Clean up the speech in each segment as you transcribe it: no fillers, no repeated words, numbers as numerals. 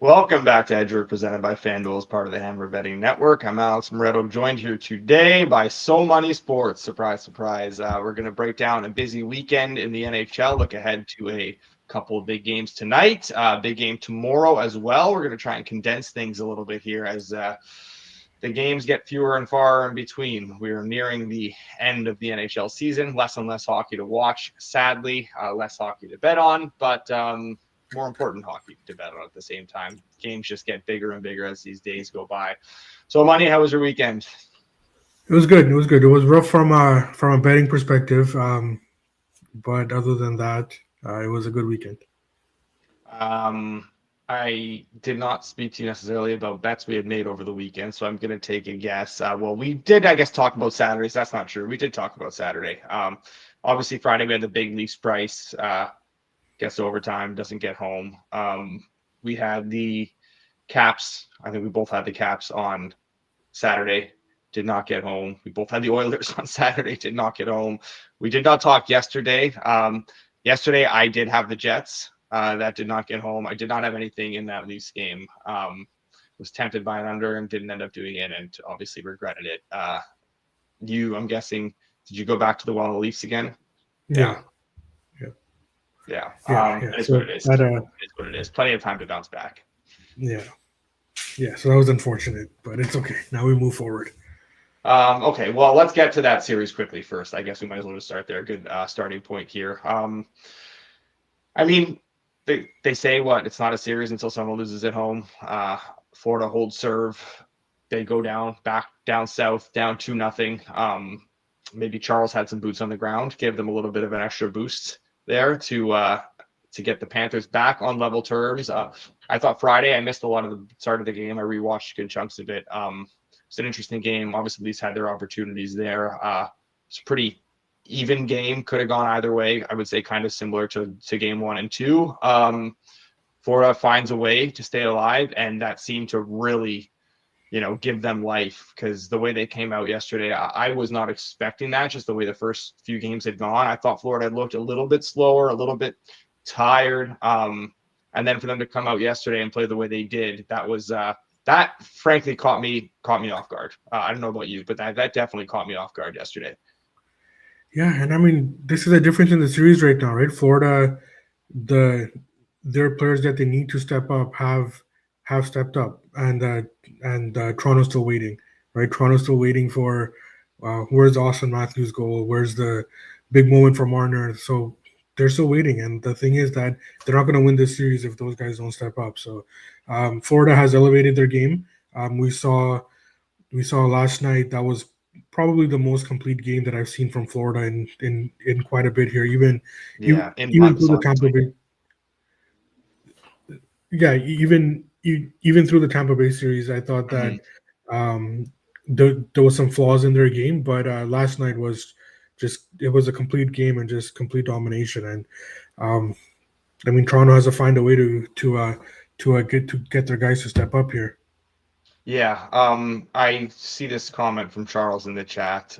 Welcome back to Edgework, presented by FanDuel as part of the Hammer Betting Network. I'm Alex Moretto, joined here today by So Money Sports. Surprise, surprise. We're going to break down a busy weekend in the NHL, look ahead to a couple of big games tonight, big game tomorrow as well. We're going to try and condense things a little bit here as the games get fewer and far in between. We are nearing the end of the NHL season, less and less hockey to watch, sadly, less hockey to bet on, but more important hockey to bet on at the same time. Games just get bigger and bigger as these days go by. So, Money, how was your weekend? It was good. It was good. It was rough from a betting perspective, but other than that, it was a good weekend. I did not speak to you necessarily about bets we had made over the weekend, so I'm going to take a guess. Well, we did, I guess, talk about Saturdays. That's not true. We did talk about Saturday. Obviously, Friday we had the big Leafs price. Gets overtime, doesn't get home. We had the Caps. I think we both had the Caps on Saturday, did not get home. We both had the Oilers on Saturday, did not get home. We did not talk yesterday. Yesterday, I did have the Jets. That did not get home. I did not have anything in that Leafs game. Was tempted by an under and didn't end up doing it, and obviously regretted it. I'm guessing, did you go back to the well of the Leafs again? Yeah. It's So what it is. It's what it is. Plenty of time to bounce back. Yeah. So that was unfortunate, but it's okay. Now we move forward. Okay, well, let's get to that series quickly first. I guess we might as well just start there. Good starting point here. I mean, they say it's not a series until someone loses at home. Florida holds serve. They go back down south, down 2-0. Maybe Charles had some boots on the ground, gave them a little bit of an extra boost there to get the Panthers back on level terms. I thought Friday I missed a lot of the start of the game. I rewatched good chunks of it. It's an interesting game. Obviously, Leafs had their opportunities there. It's a pretty even game. Could have gone either way. I would say kind of similar to game 1 and 2. Florida finds a way to stay alive, and that seemed to really give them life, because the way they came out yesterday, I was not expecting that, just the way the first few games had gone. I thought Florida had looked a little bit slower, a little bit tired. And then for them to come out yesterday and play the way they did, that frankly caught me off guard. I don't know about you, but that definitely caught me off guard yesterday. Yeah, and I mean, this is a difference in the series right now, right? Florida, their players that they need to step up have stepped up, and Toronto's still waiting, right? Toronto's still waiting for where's Austin Matthews' goal, where's the big moment for Marner. So they're still waiting, and the thing is that they're not going to win this series if those guys don't step up. So Florida has elevated their game. We saw last night that was probably the most complete game that I've seen from Florida in quite a bit here. Even through the Tampa Bay. Yeah, even through the Tampa Bay series, I thought that there was some flaws in their game, but last night was it was a complete game and just complete domination. And I mean, Toronto has to find a way to get their guys to step up here. Yeah, I see this comment from Charles in the chat.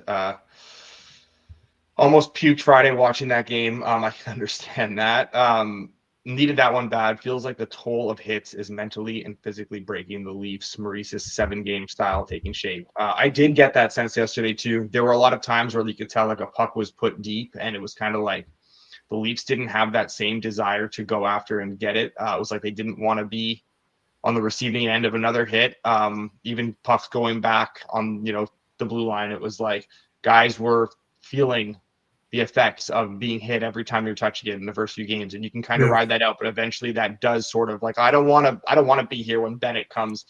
Almost puked Friday watching that game. I can understand that. Needed that one bad. Feels like the toll of hits is mentally and physically breaking the Leafs. Maurice's 7-game style taking shape. I did get that sense yesterday too. There were a lot of times where you could tell like a puck was put deep, and it was kind of like the Leafs didn't have that same desire to go after and get it. It was like they didn't want to be on the receiving end of another hit. Even pucks going back on the blue line, it was like guys were feeling the effects of being hit every time you're touching it in the first few games, and you can kind of ride that out. But eventually, that does sort of like I don't want to be here when Bennett comes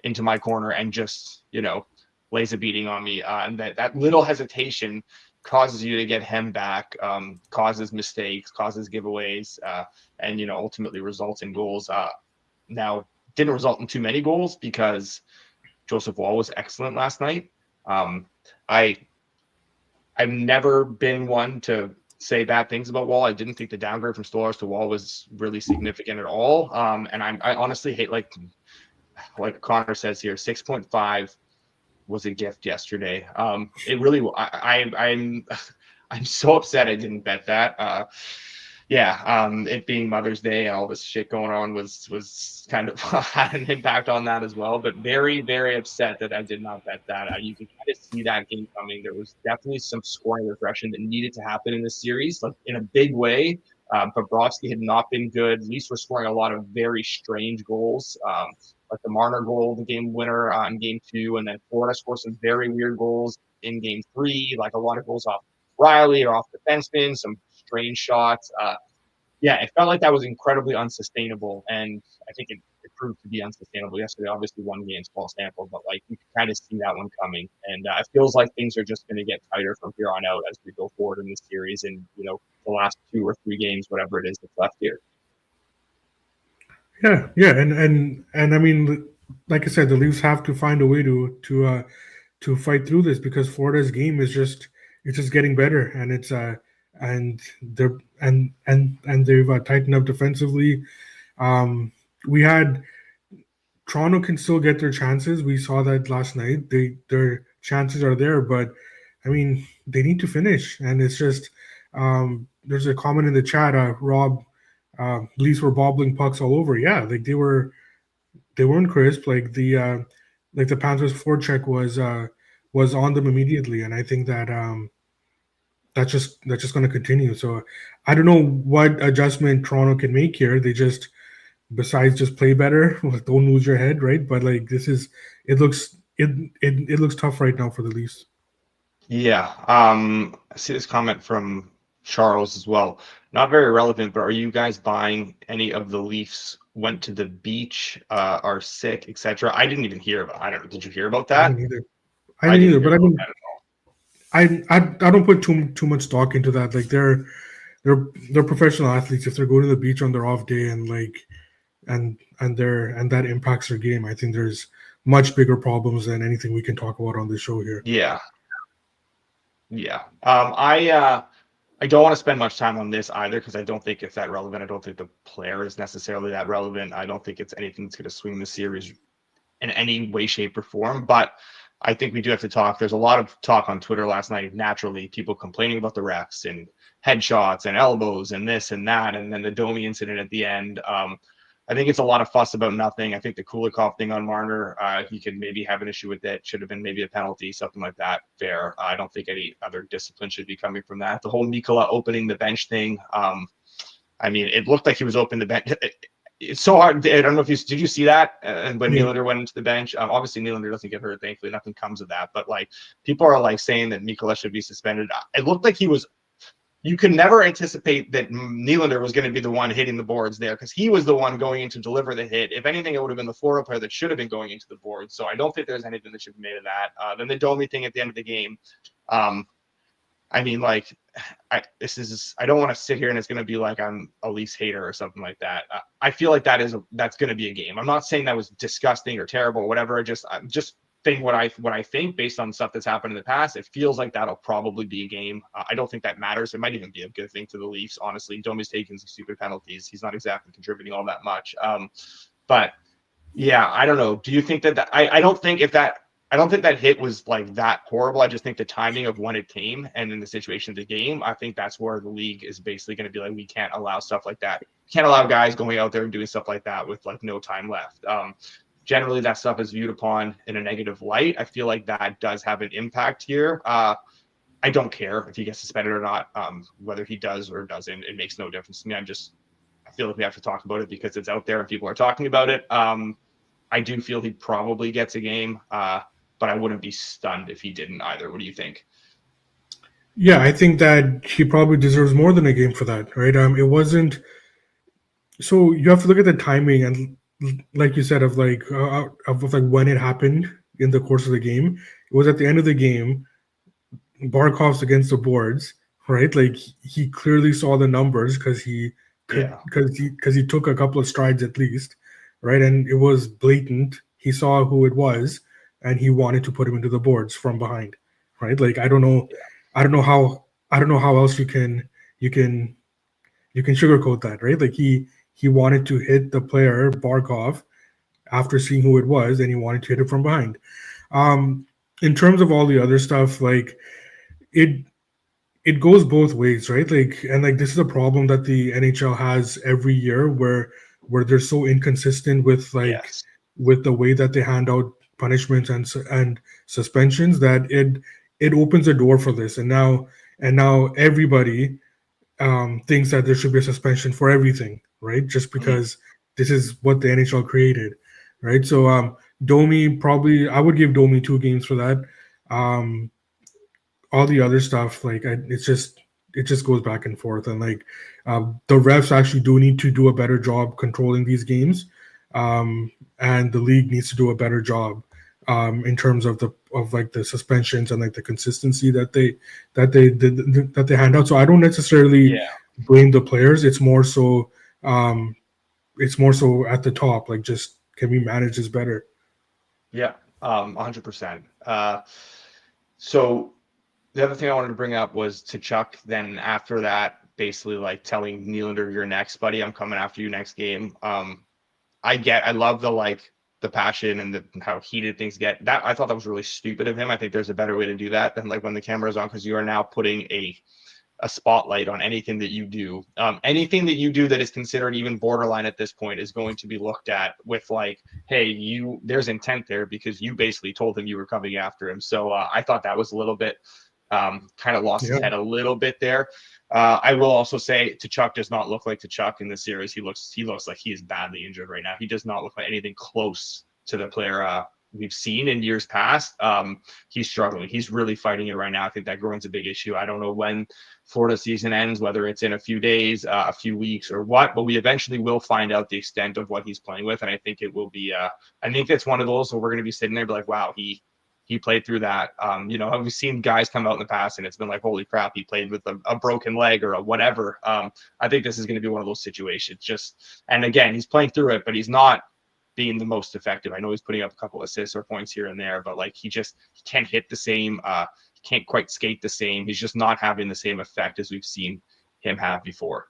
into my corner and just lays a beating on me. And that little hesitation causes you to get him back, causes mistakes, causes giveaways, and ultimately results in goals. Now, didn't result in too many goals because Joseph Woll was excellent last night. I've never been one to say bad things about Woll. I didn't think the downgrade from Stolarz to Woll was really significant at all. And I honestly hate, like Connor says here, 6.5 was a gift yesterday. It really, I'm so upset I didn't bet that. It being Mother's Day and all this shit going on was kind of had an impact on that as well. But very, very upset that I did not bet that. You can kind of see that game coming. There was definitely some scoring regression that needed to happen in this series, like in a big way. Bobrovsky had not been good. Leafs were scoring a lot of very strange goals, like the Marner goal, the game winner in game 2, and then Florida scored some very weird goals in game 3, like a lot of goals off Riley or off defensemen, some strange shots. It felt like that was incredibly unsustainable, and I think it proved to be unsustainable yesterday. Obviously, one game, small sample, but like you can kind of see that one coming, and it feels like things are just going to get tighter from here on out as we go forward in this series, and the last 2 or 3 games, whatever it is that's left here. Yeah, and I mean, like I said, the Leafs have to find a way to fight through this because Florida's game is just it's just getting better, and it's and they're and they've tightened up defensively. We had Toronto can still get their chances. We saw that last night. Their chances are there, but I mean they need to finish, and it's just there's a comment in the chat. Rob, Leafs were bobbling pucks all over. Yeah, like they weren't crisp. Like the Panthers forecheck was on them immediately, and I think that that's just going to continue. So I don't know what adjustment Toronto can make here. They just besides just play better, don't lose your head, right? But like it looks tough right now for the Leafs. Yeah, I see this comment from Charles as well. Not very relevant, but are you guys buying any of the Leafs went to the beach, are sick, etc.? I didn't even hear about. I don't know. Did you hear about that? I didn't either. But I don't put too much stock into that. Like they're professional athletes. If they're going to the beach on their off day and that impacts their game, I think there's much bigger problems than anything we can talk about on this show here. Yeah. I don't want to spend much time on this either because I don't think it's that relevant. I don't think the player is necessarily that relevant. I don't think it's anything that's going to swing the series in any way, shape, or form. But I think we do have to talk. There's a lot of talk on Twitter last night, naturally, people complaining about the refs and headshots and elbows and this and that, and then the Domi incident at the end. I think it's a lot of fuss about nothing. I think the Kulikov thing on Marner, he could maybe have an issue with it. Should have been maybe a penalty, something like that. Fair. I don't think any other discipline should be coming from that. The whole Mikkola opening the bench thing. It looked like he was opening the bench. It's so hard. I don't know if did you see that? And when Nylander went into the bench, obviously Nylander doesn't get hurt. Thankfully, nothing comes of that. But like people are like saying that Mikkola should be suspended. It looked like he was. You could never anticipate that Nylander was going to be the one hitting the boards there because he was the one going in to deliver the hit. If anything, it would have been the Florida player that should have been going into the board. So I don't think there's anything that should be made of that. Then the Domi thing at the end of the game. I don't want to sit here and it's going to be like I'm a Leafs hater or something like that. I feel like that's going to be a game. I'm not saying that was disgusting or terrible or whatever. I'm just think what I think based on stuff that's happened in the past. It feels like that'll probably be a game. I don't think that matters. It might even be a good thing to the Leafs. Honestly, Domi's taking some stupid penalties. He's not exactly contributing all that much. But yeah, I don't know. Do you think that I don't think that hit was like that horrible. I just think the timing of when it came and in the situation of the game, I think that's where the league is basically going to be like, we can't allow stuff like that. We can't allow guys going out there and doing stuff like that with like no time left. Generally, that stuff is viewed upon in a negative light. I feel like that does have an impact here. I don't care if he gets suspended or not. Whether he does or doesn't, it makes no difference to me. I feel like we have to talk about it because it's out there and people are talking about it. I do feel he probably gets a game, but I wouldn't be stunned if he didn't either. What do you think? Yeah, I think that he probably deserves more than a game for that, right? It wasn't. So you have to look at the timing and, like you said, of like when it happened in the course of the game. It was at the end of the game. Barkov's against the boards, right? Like he clearly saw the numbers because he took a couple of strides at least, right? And it was blatant. He saw who it was, and he wanted to put him into the boards from behind, right? Like I don't know how else you can sugarcoat that, right? Like he wanted to hit the player Barkov after seeing who it was, and he wanted to hit it from behind. In terms of all the other stuff, like it it goes both ways, right? Like, and like this is a problem that the NHL has every year, where they're so inconsistent with like Yes. with the way that they hand out punishments and suspensions, that it opens a door for this. And now everybody thinks that there should be a suspension for everything, right? Just Mhm. because this is what the NHL created, right? So Domi, probably I would give Domi 2 games for that. Um, all the other stuff, like it just goes back and forth, and like the refs actually do need to do a better job controlling these games, and the league needs to do a better job in terms of the suspensions and like the consistency that they hand out. So I don't necessarily Yeah. blame the players. Um, it's more so at the top, like, just can we manage this better? Yeah. 100%. So the other thing I wanted to bring up was to Chuck. Then after that, basically like telling Nylander, "You're next, buddy. I'm coming after you next game." I love the passion and how heated things get. That I thought that was really stupid of him. I think there's a better way to do that than like when the camera is on, because you are now putting a spotlight on anything that you do. Anything that you do that is considered even borderline at this point is going to be looked at with like, hey, there's intent there because you basically told him you were coming after him. So I thought that was a little bit kind of lost his Yeah, head a little bit there. I will also say Tkachuk does not look like Tkachuk in this series. He looks like he is badly injured right now. He does not look like anything close to the player we've seen in years past. He's struggling. He's really fighting it right now. I think that groin's a big issue. I don't know when Florida season ends, whether it's in a few days, a few weeks, or what, but we eventually will find out the extent of what he's playing with. And I think it will be, I think it's one of those where we're going to be sitting there be like, wow, he played through that. We've seen guys come out in the past and it's been like, holy crap, he played with a broken leg or a whatever. I think this is going to be one of those situations. And again, he's playing through it, but he's not being the most effective. I know he's putting up a couple assists or points here and there, but like he can't hit the same. He can't quite skate the same. He's just not having the same effect as we've seen him have before.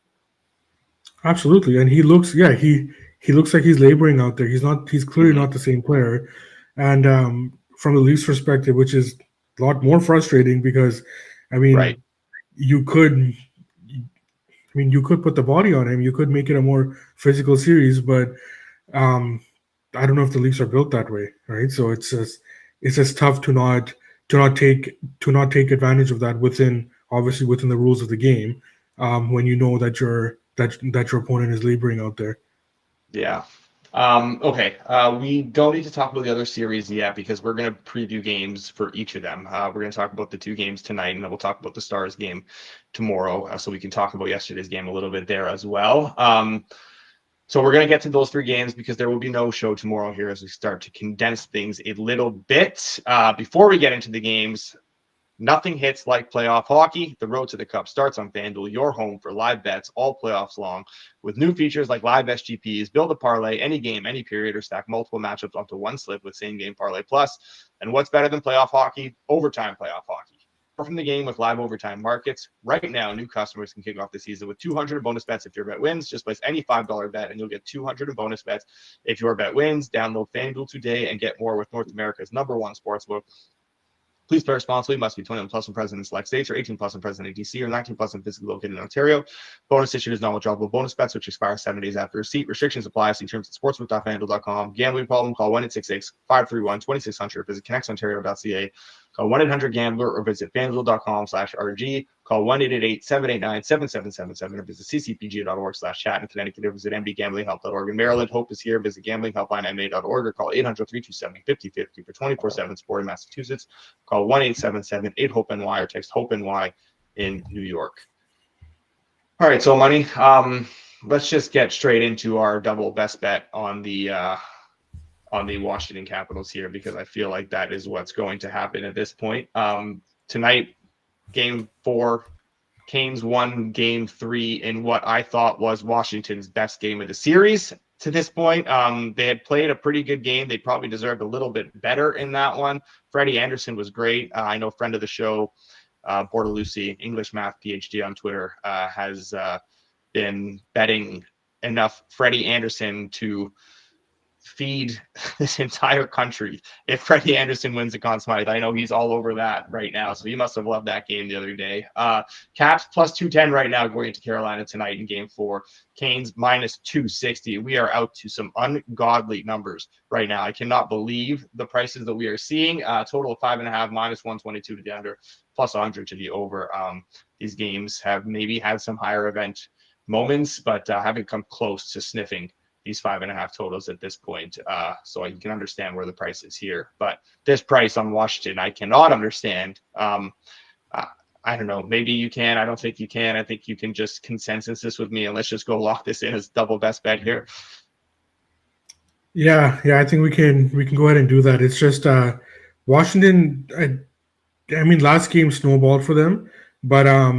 absolutely. And he looks like he's laboring out there. He's clearly Mm-hmm. not the same player. And from the Leafs perspective, which is a lot more frustrating, because I Right. mean, you could you could put the body on him, you could make it a more physical series, but um I don't know if the Leafs are built that way, right? So it's just tough to not take advantage of that, obviously within the rules of the game, when you know that your opponent is laboring out there. Yeah. Okay. We don't need to talk about the other series yet because we're going to preview games for each of them. We're going to talk about the 2 games tonight, and then we'll talk about the Stars game tomorrow, so we can talk about yesterday's game a little bit there as well. So we're going to get to those 3 games because there will be no show tomorrow here as we start to condense things a little bit. Before we get into the games, nothing hits like playoff hockey. The road to the cup starts on FanDuel, your home for live bets all playoffs long. With new features like live SGPs, build a parlay any game, any period, or stack multiple matchups onto one slip with same game parlay plus. And what's better than playoff hockey? Overtime playoff hockey. From the game with live overtime markets. Right now, new customers can kick off the season with 200 bonus bets if your bet wins. Just place any $5 bet and you'll get 200 in bonus bets if your bet wins. Download FanDuel today and get more with North America's #1 sportsbook. Please play responsibly. Must be 21 plus and present in select states, or 18 plus and present in DC, or 19 plus and physically located in Ontario. Bonus issued is non-withdrawable bonus bets, which expire 7 days after receipt. Restrictions apply. See terms at sportsbook.fanduel.com. Gambling problem? Call 1-866-531-2600. Visit connexontario.ca. Call 1-800-GAMBLER or visit fanduel.com/RG. Call 1-888-789-7777 or visit ccpg.org/chat. In Connecticut, visit mdgamblinghelp.org. In Maryland, Hope is here. Visit gamblinghelplinema.org or call 800-327-5050 for 24/7 support. In Massachusetts, call 1-877-8-HOPE-NY or text HOPE-NY in New York. All right, so Money, let's just get straight into our double best bet on the Washington Capitals here, because I feel like that is what's going to happen at this point. Tonight, Game 4, Canes won Game 3 in what I thought was Washington's best game of the series to this point. They had played a pretty good game. They probably deserved a little bit better in that one. Freddie Anderson was great. I know friend of the show, Bortolucci, English Math PhD on Twitter, has been betting enough Freddie Anderson to feed this entire country if Freddie Anderson wins the Conn Smythe. I know he's all over that right now, so he must have loved that game the other day. Caps plus 210 right now going into Carolina tonight in Game 4. Canes minus 260. We are out to some ungodly numbers right now. I cannot believe the prices that we are seeing. Total of 5.5, minus 122 to the under, plus 100 to the over. These games have maybe had some higher event moments, but haven't come close to sniffing these 5.5 totals at this point. So you can understand where the price is here. But this price on Washington, I cannot understand. I don't know. Maybe you can. I don't think you can. I think you can just consensus this with me, and let's just go lock this in as double best bet here. Yeah, I think we can go ahead and do that. It's just Washington. I mean, last game snowballed for them, but I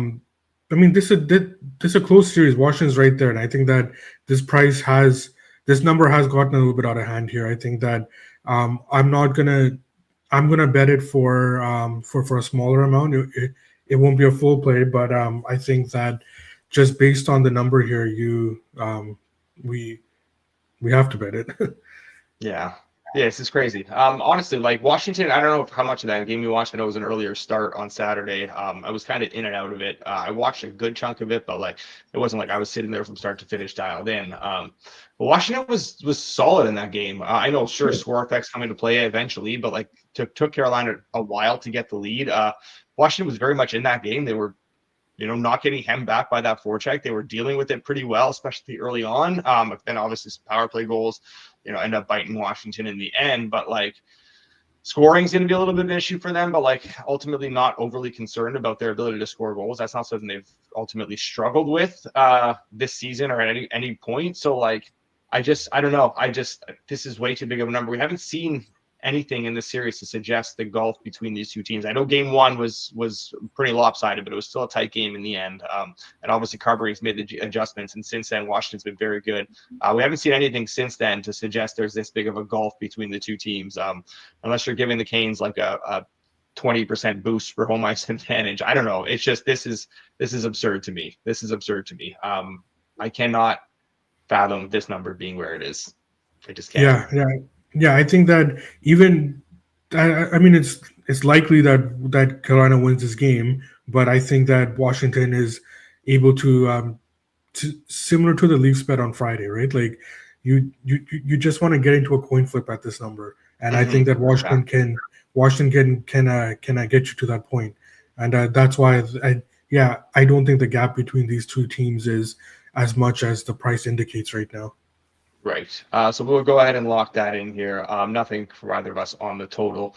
mean, this is a close series. Washington's right there, and I think that this number has gotten a little bit out of hand here. I think that I'm gonna bet it for a smaller amount. It won't be a full play, but I think that just based on the number here, we have to bet it. Yeah. Yeah, this is crazy. Honestly, like Washington, I don't know how much of that game you watched. I know it was an earlier start on Saturday. I was kind of in and out of it. I watched a good chunk of it, but like it wasn't like I was sitting there from start to finish dialed in. But Washington was solid in that game. I know, sure, score effects come into play eventually, but like took Carolina a while to get the lead. Washington was very much in that game. They were, not getting hemmed back by that forecheck. They were dealing with it pretty well, especially early on. But then obviously some power play goals, end up biting Washington in the end. But like scoring is going to be a little bit of an issue for them, but like ultimately not overly concerned about their ability to score goals. That's not something they've ultimately struggled with this season or at any point. So like, I don't know. This is way too big of a number. We haven't seen anything in the series to suggest the gulf between these two teams. I know game one was pretty lopsided, but it was still a tight game in the end. And obviously Carberry's made the adjustments, and since then Washington's been very good. We haven't seen anything since then to suggest there's this big of a gulf between the two teams, unless you're giving the Canes like a 20% boost for home ice advantage. I don't know. It's just this is absurd to me. I cannot fathom this number being where it is. I just can't. Yeah. I think that even, I mean, it's likely that Carolina wins this game, but I think that Washington is able to similar to the Leafs bet on Friday, right? Like you just want to get into a coin flip at this number, and I think that Washington can get you to that point, and that's why I don't think the gap between these two teams is as much as the price indicates right now. Right. So we'll go ahead and lock that in here. Nothing for either of us on the total.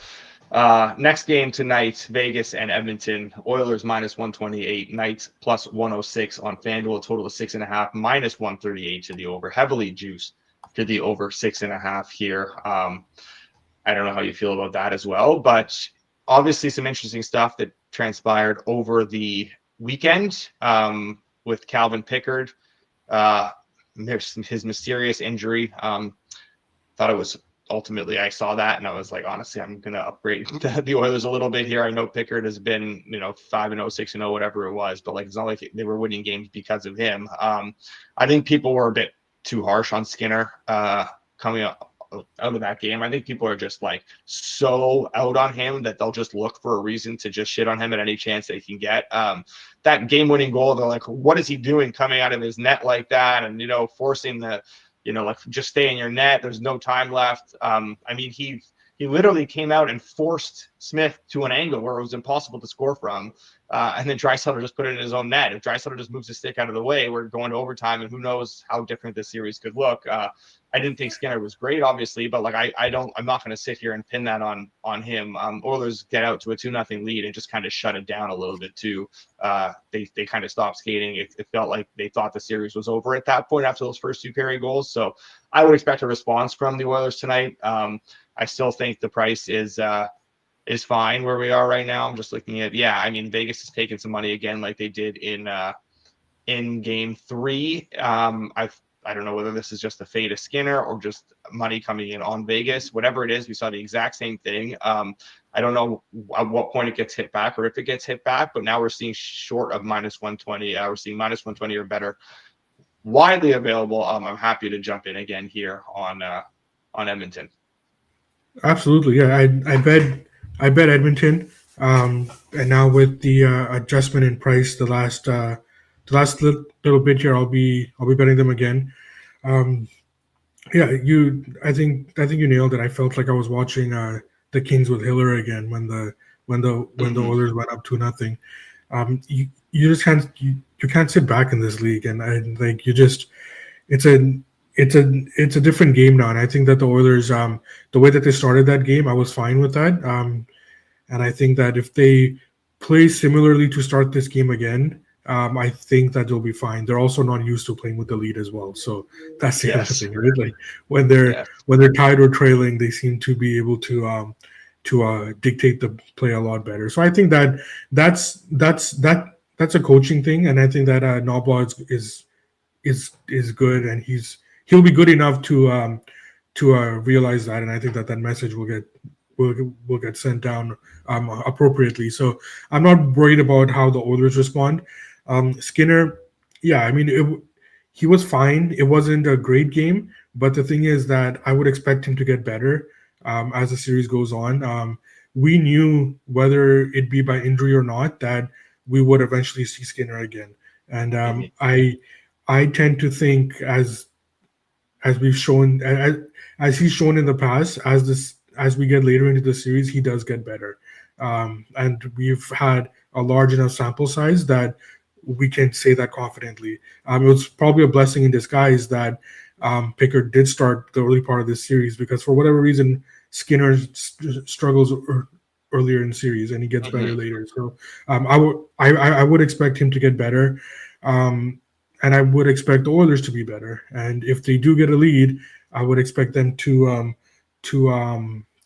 Next game tonight, Vegas and Edmonton. Oilers minus 128, Knights plus 106 on FanDuel. A total of 6.5, minus 138 to the over. Heavily juiced to the over 6.5 here. I don't know how you feel about that as well, but obviously some interesting stuff that transpired over the weekend with Calvin Pickard. His mysterious injury. Thought it was ultimately, I saw that and I was like, honestly, I'm going to upgrade the Oilers a little bit here. I know Pickard has been, 5-0, 6-0, whatever it was, but like, it's not like they were winning games because of him. I think people were a bit too harsh on Skinner coming out of that game. I think people are just like so out on him that they'll just look for a reason to just shit on him at any chance they can get. That game-winning goal, they're like, what is he doing coming out of his net like that? And, forcing the, like just stay in your net. There's no time left. I mean, he literally came out and forced Smith to an angle where it was impossible to score from. And then Draisaitl just put it in his own net. If Draisaitl just moves the stick out of the way, we're going to overtime, and who knows how different this series could look. I didn't think Skinner was great, obviously, but like I'm not going to sit here and pin that on him. Oilers get out to a 2-0 lead and just kind of shut it down a little bit too. They kind of stopped skating. It felt like they thought the series was over at that point after those first two carry goals. So I would expect a response from the Oilers tonight. I still think the price is fine where we are right now. I'm just looking at, Vegas has taken some money again, like they did in game 3. I don't know whether this is just the fate of Skinner or just money coming in on Vegas. Whatever it is, we saw the exact same thing. I don't know at what point it gets hit back or if it gets hit back, but now we're seeing short of minus 120. We're seeing minus 120 or better widely available. I'm happy to jump in again here on on Edmonton. Absolutely, yeah. I bet Edmonton. And now with the adjustment in price, the last little bit here, I'll be betting them again. Um, yeah, I think you nailed it. I felt like I was watching the Kings with Hiller again when the Mm-hmm. Oilers went up 2-0. You just you can't sit back in this league, and I like you just it's a it's a different game now, and I think that the Oilers, the way that they started that game, I was fine with that. And I think that if they play similarly to start this game again, I think that they'll be fine. They're also not used to playing with the lead as well, so that's the other Yes. thing, right? Like when they're Yes. when they're tied or trailing, they seem to be able to dictate the play a lot better. So I think that that's a coaching thing, and I think that Knobloch is good, and he'll be good enough to realize that, and I think that that message will get sent down appropriately. So I'm not worried about how the Oilers respond. Skinner, yeah, I mean he was fine. It wasn't a great game, but the thing is that I would expect him to get better as the series goes on. We knew whether it be by injury or not that we would eventually see Skinner again, and Mhm. I tend to think as we've shown as he's shown in the past, as we get later into the series, he does get better, and we've had a large enough sample size that we can say that confidently. It was probably a blessing in disguise that Pickard did start the early part of this series, because for whatever reason Skinner struggles earlier in the series and he gets better Mhm. later. So I would expect him to get better. Um, and I would expect the Oilers to be better. And if they do get a lead, I would expect them to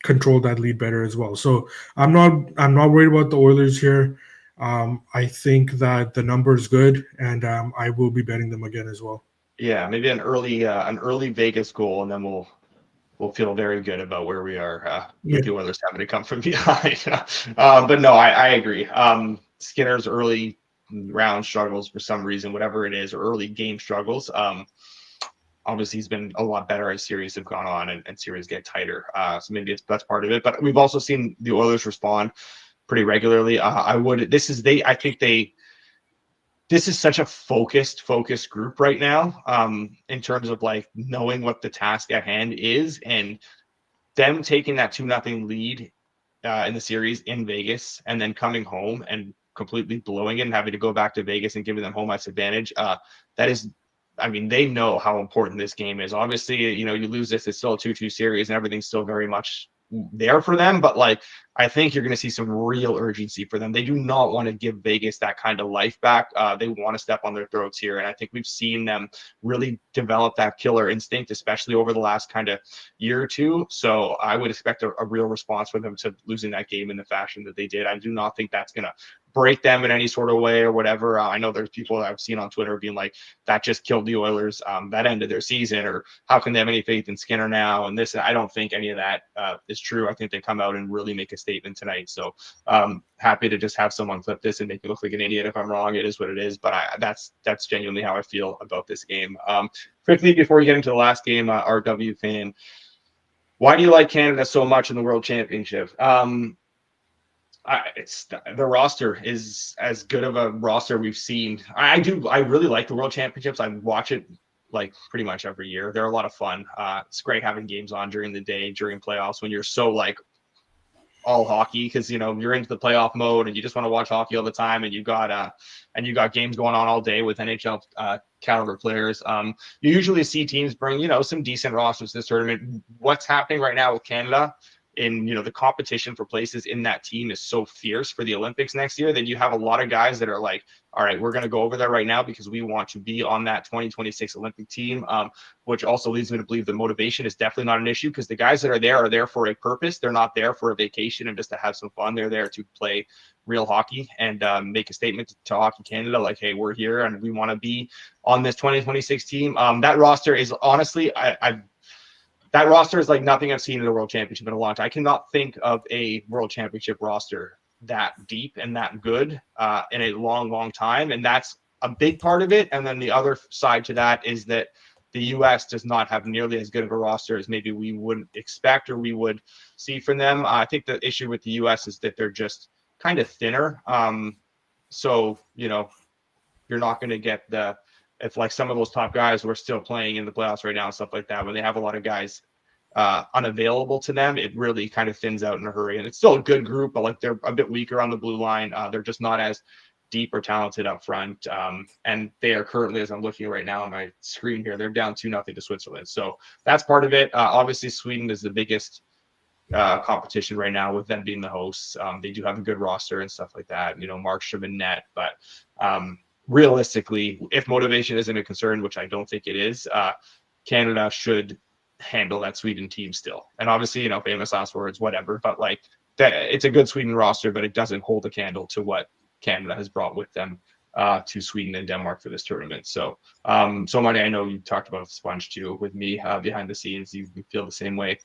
control that lead better as well. So I'm not worried about the Oilers here. I think that the number is good, and I will be betting them again as well. Yeah, maybe an early Vegas goal, and then we'll feel very good about where we are Yeah, with the Oilers having to come from behind. But no, I agree. Skinner's early round struggles for some reason, whatever it is, or early game struggles. Obviously, he's been a lot better as series have gone on and series get tighter. So maybe that's part of it. But we've also seen the Oilers respond pretty regularly. I think this is such a focused group right now, in terms of like knowing what the task at hand is, and them taking that 2-0 lead in the series in Vegas and then coming home and completely blowing it and having to go back to Vegas and giving them home ice advantage. That is, I mean, they know how important this game is. Obviously, you lose this, it's still a 2-2 series and everything's still very much there for them. But like, I think you're going to see some real urgency for them. They do not want to give Vegas that kind of life back. They want to step on their throats here. And I think we've seen them really develop that killer instinct, especially over the last kind of year or two. So I would expect a real response for them to losing that game in the fashion that they did. I do not think that's going to break them in any sort of way or whatever. I know there's people that I've seen on Twitter being like, that just killed the Oilers, that ended their season, or how can they have any faith in Skinner now? And this, I don't think any of that is true. I think they come out and really make a statement tonight. So happy to just have someone clip this and make me look like an idiot if I'm wrong. It is what it is. But that's genuinely how I feel about this game. Quickly, before we get into the last game, RW fan, why do you like Canada so much in the World Championship? It's the roster is as good of a roster we've seen. I really like the World Championships. I watch it like pretty much every year. They're a lot of fun. It's great having games on during the day, during playoffs, when you're so like all hockey, because you're into the playoff mode and you just want to watch hockey all the time, and you got games going on all day with NHL caliber players. You usually see teams bring some decent rosters to this tournament. What's happening right now with Canada, in the competition for places in that team is so fierce for the Olympics next year, that you have a lot of guys that are like, all right, we're going to go over there right now because we want to be on that 2026 Olympic team, which also leads me to believe the motivation is definitely not an issue, because the guys that are there for a purpose. They're not there for a vacation and just to have some fun. They're there to play real hockey and make a statement to Hockey Canada, like, hey, we're here and we want to be on this 2026 team. That roster is honestly, that roster is like nothing I've seen in a World Championship in a long time. I cannot think of a World Championship roster that deep and that good in a long, long time. And that's a big part of it. And then the other side to that is that the U.S. does not have nearly as good of a roster as maybe we would expect or we would see from them. I think the issue with the U.S. is that they're just kind of thinner. So, you're not going to get if like some of those top guys who are still playing in the playoffs right now and stuff like that, when they have a lot of guys unavailable to them, it really kind of thins out in a hurry. And it's still a good group, but like they're a bit weaker on the blue line. They're just not as deep or talented up front. And they are currently, as I'm looking right now on my screen here, they're down 2-0 to Switzerland. So that's part of it. Obviously, Sweden is the biggest competition right now with them being the hosts. They do have a good roster and stuff like that. Markstrom and net, but realistically, if motivation isn't a concern, which I don't think it is, Canada should handle that Sweden team still. And obviously, famous last words, whatever. But like that, it's a good Sweden roster, but it doesn't hold a candle to what Canada has brought with them to Sweden and Denmark for this tournament. So, So Money, I know you talked about Sponge too with me behind the scenes. You feel the same way.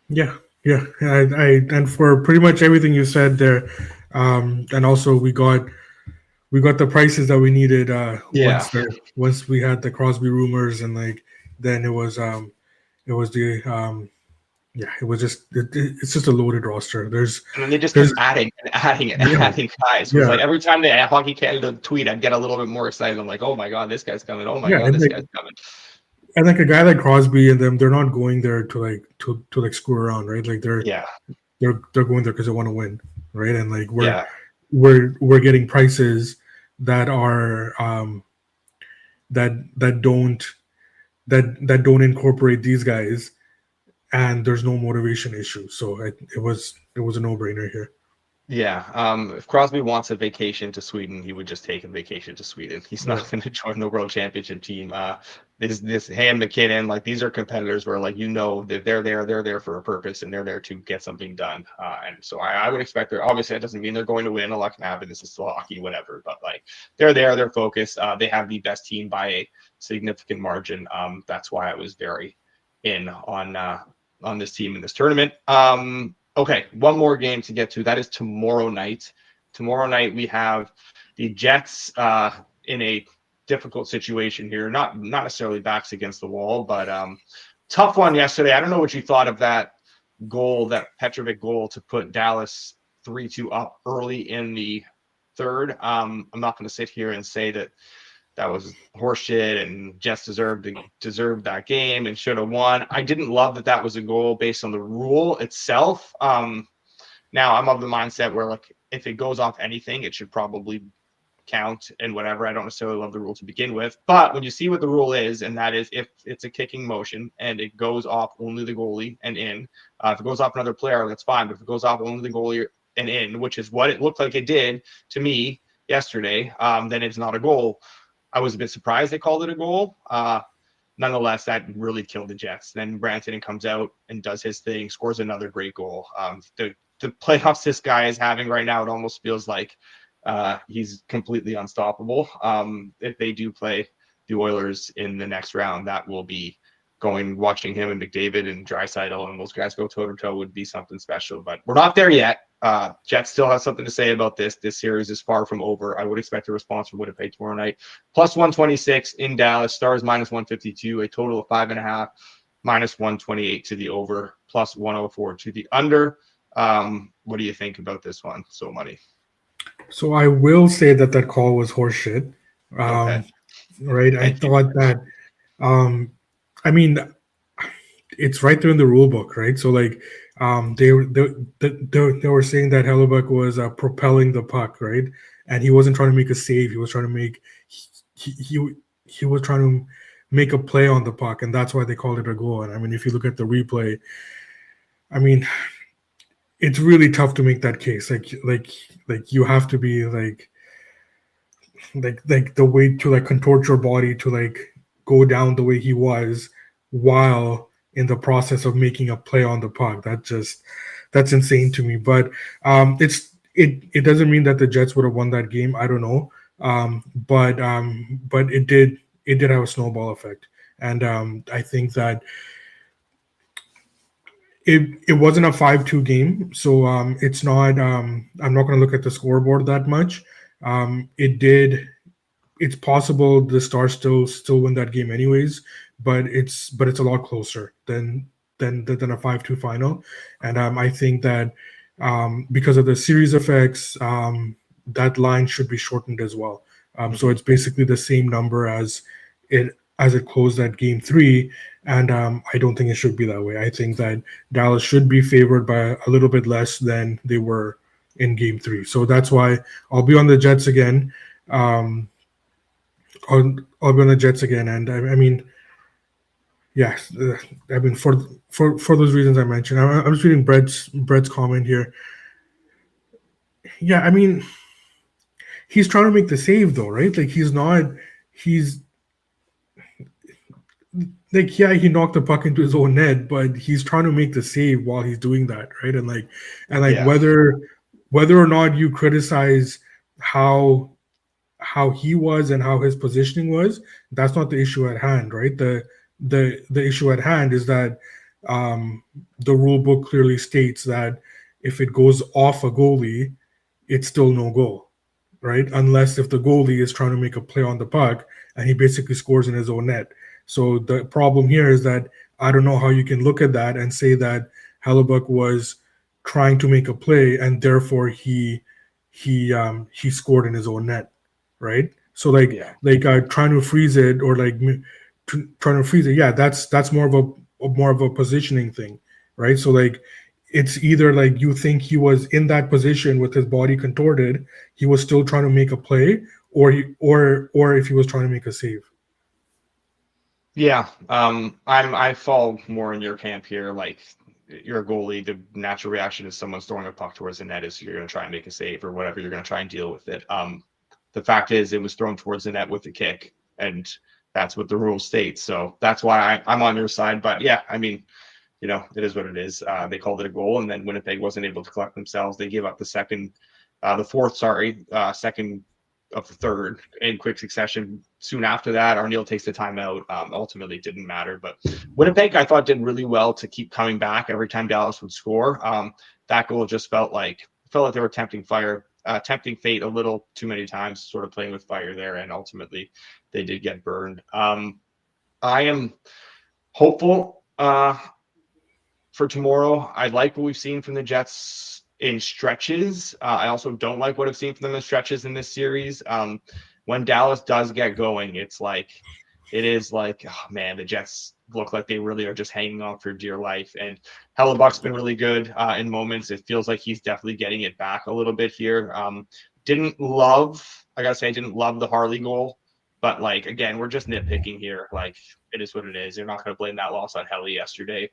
Yeah. I and for pretty much everything you said there, and also we got the prices that we needed once we had the Crosby rumors, and like then it was the it's just a loaded roster. And then they just keep adding guys. It was like every time they had Hockey Canada tweet, I'd get a little bit more excited. I'm like, oh my god, this guy's coming! Oh my god, this guy's coming! And like a guy like Crosby and them, they're not going there to screw around, right? Like they're going there because they want to win, right? And like we're getting prices that are that don't incorporate these guys, and there's no motivation issue. So it was a no-brainer here. Yeah. If Crosby wants a vacation to Sweden, he would just take a vacation to Sweden. He's not going to join the World Championship team. This Ham McKinnon, like these are competitors where like that they're there for a purpose and they're there to get something done. And so I would expect obviously that doesn't mean they're going to win. A lot can happen. This is still hockey, whatever. But like they're there, they're focused. They have the best team by a significant margin. That's why I was very in on this team in this tournament. Okay, one more game to get to. That is tomorrow night. Tomorrow night we have the Jets in a difficult situation here. Not necessarily backs against the wall, but tough one yesterday. I don't know what you thought of that goal, that Petrovic goal to put Dallas 3-2 up early in the third. I'm not going to sit here and say that was horseshit and Jets deserved that game and should have won. I didn't love that was a goal based on the rule itself. Now I'm of the mindset where like if it goes off anything, it should probably count and whatever. I don't necessarily love the rule to begin with, but when you see what the rule is, and that is if it's a kicking motion and it goes off only the goalie and in, if it goes off another player, that's fine. But if it goes off only the goalie and in, which is what it looked like it did to me yesterday, then it's not a goal. I was a bit surprised they called it a goal. Nonetheless, that really killed the Jets. Then Brantanen comes out and does his thing, scores another great goal. The playoffs this guy is having right now, it almost feels like he's completely unstoppable. If they do play the Oilers in the next round, that will be watching him and McDavid and Draisaitl and those guys go toe-to-toe would be something special. But we're not there yet. Jets still have something to say about this. This series is far from over. I would expect a response from Winnipeg tomorrow night. Plus 126 in Dallas. Stars minus 152. A total of 5.5. Minus 128 to the over. Plus 104 to the under. What do you think about this one? So Money. So I will say that call was horseshit. Okay. Right? I thought that. I mean, it's right there in the rule book, right? So like, they were saying that Hellebuck was propelling the puck, right? And he wasn't trying to make a save. He was trying to make he was trying to make a play on the puck, and that's why they called it a goal. And I mean, if you look at the replay, I mean, it's really tough to make that case. Like you have to be like the way to like contort your body to like go down the way he was while in the process of making a play on the puck. That's insane to me. But it doesn't mean that the Jets would have won that game. I don't know. But it did have a snowball effect. And I think that it wasn't a 5-2 game. So it's not I'm not going to look at the scoreboard that much. It it's possible the Stars still win that game anyways, but it's a lot closer than a 5-2 final, and I think that because of the series effects, that line should be shortened as well. So it's basically the same number as it closed at Game 3, and I don't think it should be that way. I think that Dallas should be favored by a little bit less than they were in Game 3. So that's why I'll be on the Jets again. Um, I'll be on the Jets again, and I mean, yes, I mean for those reasons I mentioned. I'm just reading Brett's comment here. Yeah, I mean, he's trying to make the save though, right? Like he's not. He's like, yeah, he knocked the puck into his own net, but he's trying to make the save while he's doing that, right? And Yeah. whether or not you criticize how he was and how his positioning was, that's not the issue at hand, right? The issue at hand is that the rule book clearly states that if it goes off a goalie, it's still no goal, right? Unless if the goalie is trying to make a play on the puck and he basically scores in his own net. So the problem here is that I don't know how you can look at that and say that Hellebuck was trying to make a play and therefore he scored in his own net, right? So Yeah. trying to freeze it or trying to freeze it, yeah, that's more of a positioning thing, right? So it's either like you think he was in that position with his body contorted, he was still trying to make a play, or if he was trying to make a save. Yeah. I fall more in your camp here. Like you're a goalie, the natural reaction is someone's throwing a puck towards the net is you're going to try and make a save or whatever. You're going to try and deal with it. The fact is, it was thrown towards the net with the kick, and that's what the rule states. So that's why I'm on your side. But yeah, I mean, it is what it is. They called it a goal, and then Winnipeg wasn't able to collect themselves. They gave up the fourth, second of the third in quick succession. Soon after that, Arneal takes the timeout. Ultimately, it didn't matter. But Winnipeg, I thought, did really well to keep coming back every time Dallas would score. That goal just felt like they were tempting fate a little too many times, sort of playing with fire there, and ultimately they did get burned. I am hopeful for tomorrow. I like what we've seen from the Jets in stretches. I also don't like what I've seen from them in stretches in this series. When Dallas does get going, it is like, oh man, the Jets look like they really are just hanging on for dear life. And Hellebuck's been really good in moments. It feels like he's definitely getting it back a little bit here. I didn't love the Harley goal, but again, we're just nitpicking here. It is what it is. You're not going to blame that loss on Helly yesterday.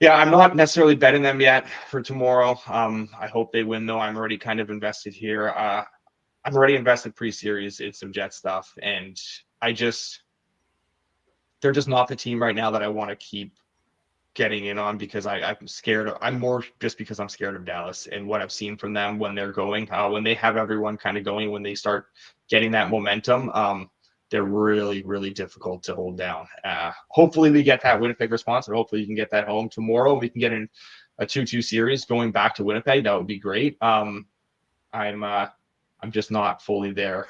Yeah, I'm not necessarily betting them yet for tomorrow. I hope they win, though. I'm already kind of invested here. I'm already invested pre-series in some Jet stuff, and they're just not the team right now that I want to keep getting in on because I'm scared. I'm more just because I'm scared of Dallas and what I've seen from them when they're going, when they have everyone kind of going, when they start getting that momentum. They're really, really difficult to hold down. Hopefully we get that Winnipeg response, and hopefully you can get that home tomorrow. We can get in a 2-2 series going back to Winnipeg. That would be great. I'm just not fully there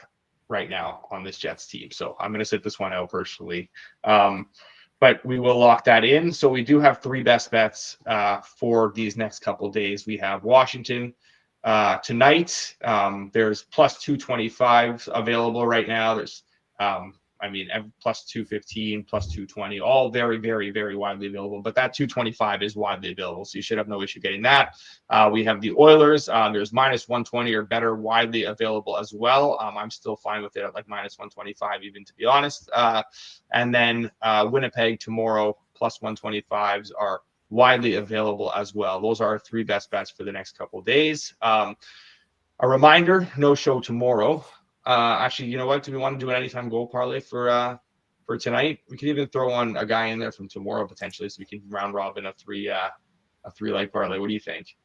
right now on this Jets team, so I'm going to sit this one out personally. But we will lock that in. So we do have three best bets for these next couple of days. We have Washington tonight. There's plus 225 available right now. There's plus 215, plus 220, all very, very, very widely available. But that 225 is widely available, so you should have no issue getting that. We have the Oilers. There's minus 120 or better, widely available as well. I'm still fine with it at minus 125, even, to be honest. And then Winnipeg tomorrow, plus 125s are widely available as well. Those are our three best bets for the next couple of days. A reminder, no show tomorrow. Actually, you know what? Do we want to do an anytime goal parlay for tonight? We could even throw on a guy in there from tomorrow potentially, so we can round robin a three leg parlay. What do you think?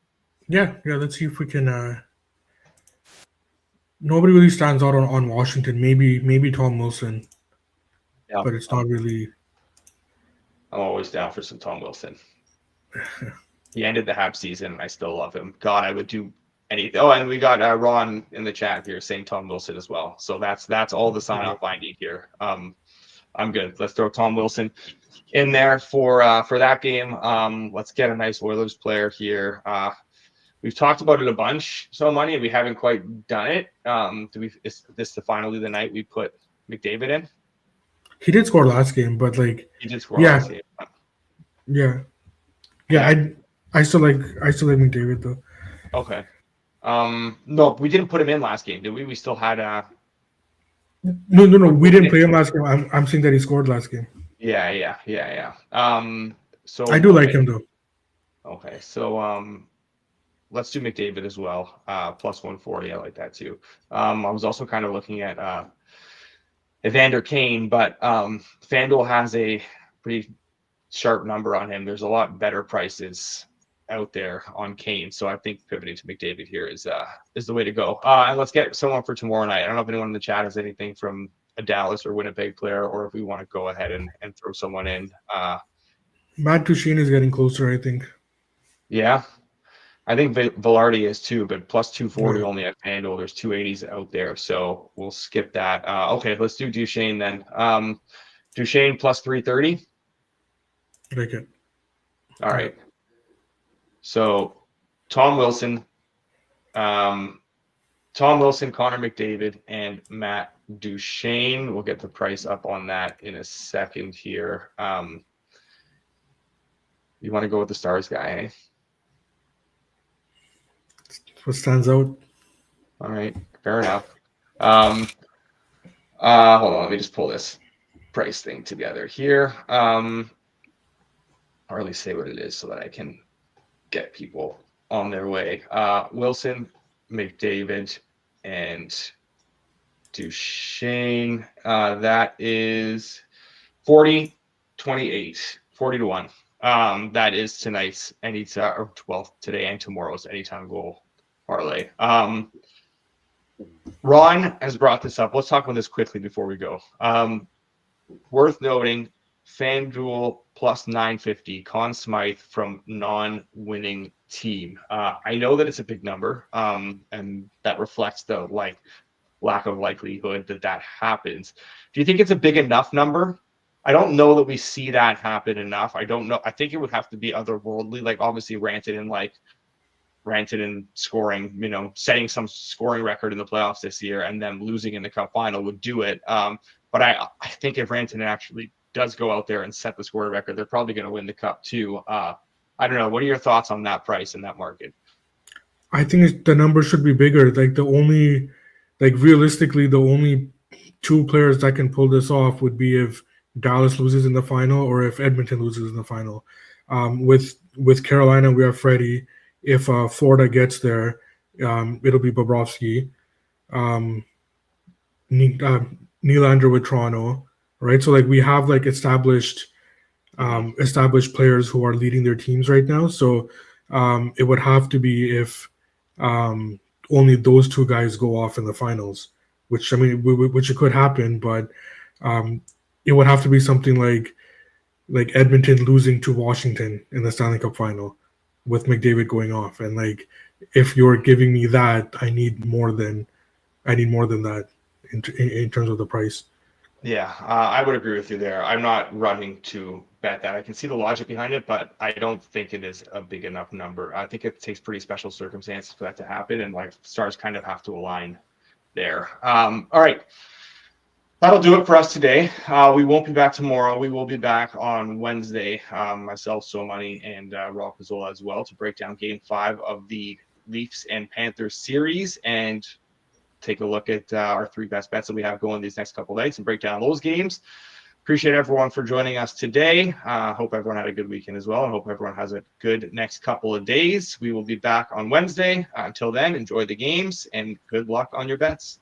Yeah. Let's see if we can. Nobody really stands out on Washington. Maybe Tom Wilson, Yeah, but it's not really. I'm always down for some Tom Wilson. He ended the Habs season, and I still love him. God, I would do anything. Oh, and we got Ron in the chat here saying Tom Wilson as well. So that's all the sign off I need here. I'm good. Let's throw Tom Wilson in there for that game. Let's get a nice Oilers player here. We've talked about it a bunch, So Money, and we haven't quite done it. Is this finally the night we put McDavid in? He did score last game, but like He did score yeah, last game. yeah. I still like McDavid though. Okay. No, we didn't put him in last game, did we? We still had No. We didn't play him last game. I'm saying that he scored last game. Yeah. So I do like him though. Okay, so let's do McDavid as well. Plus 140. I like that too. I was also kind of looking at Evander Kane, but FanDuel has a pretty sharp number on him. There's a lot better prices out there on Kane, so I think pivoting to McDavid here is the way to go. And let's get someone for tomorrow night. I don't know if anyone in the chat has anything from a Dallas or Winnipeg player, or if we want to go ahead and throw someone in. Matt Duchene is getting closer, I think. Yeah, I think Velarde is too, but plus 240 only at FanDuel. There's 280s out there, so we'll skip that. Okay, let's do Duchene then. Duchene plus 330. Like it. All right. So Tom Wilson, Connor McDavid, and Matt Duchene. We'll get the price up on that in a second here. You want to go with the Stars guy, eh? What stands out? All right, fair enough. Hold on, let me just pull this price thing together here. Or at least say what it is so that I can get people on their way. Wilson, McDavid, and Duchene. That is 40-28, 40-1. That is tonight's or 12th today and tomorrow's anytime goal parlay. Ron has brought this up. Let's talk about this quickly before we go. Worth noting, FanDuel plus 950, Conn Smythe from non-winning team. I know that it's a big number, and that reflects the lack of likelihood that happens. Do you think it's a big enough number? I don't know that we see that happen enough. I don't know. I think it would have to be otherworldly, like obviously Rantanen scoring, setting some scoring record in the playoffs this year and then losing in the cup final would do it. But I think if Rantanen actually does go out there and set the scoring record, they're probably going to win the cup too. I don't know. What are your thoughts on that price in that market? I think the number should be bigger. Realistically, the only two players that can pull this off would be if Dallas loses in the final or if Edmonton loses in the final. With Carolina, we have Freddie. If Florida gets there, it'll be Bobrovsky. Nylander with Toronto, right? So we have established players who are leading their teams right now. So it would have to be if only those two guys go off in the finals, which it could happen, but it would have to be something like Edmonton losing to Washington in the Stanley Cup final with McDavid going off. And if you're giving me that, I need more than that in terms of the price. Yeah, I would agree with you there. I'm not running to bet that. I can see the logic behind it, but I don't think it is a big enough number. I think it takes pretty special circumstances for that to happen, and stars kind of have to align there. All right. That'll do it for us today. We won't be back tomorrow. We will be back on Wednesday, myself, So Money, and Rob Pizzola as well, to break down Game 5 of the Leafs and Panthers series and take a look at our 3 best bets that we have going these next couple of nights and break down those games. Appreciate everyone for joining us today. Hope everyone had a good weekend as well, and hope everyone has a good next couple of days. We will be back on Wednesday. Until then, enjoy the games and good luck on your bets.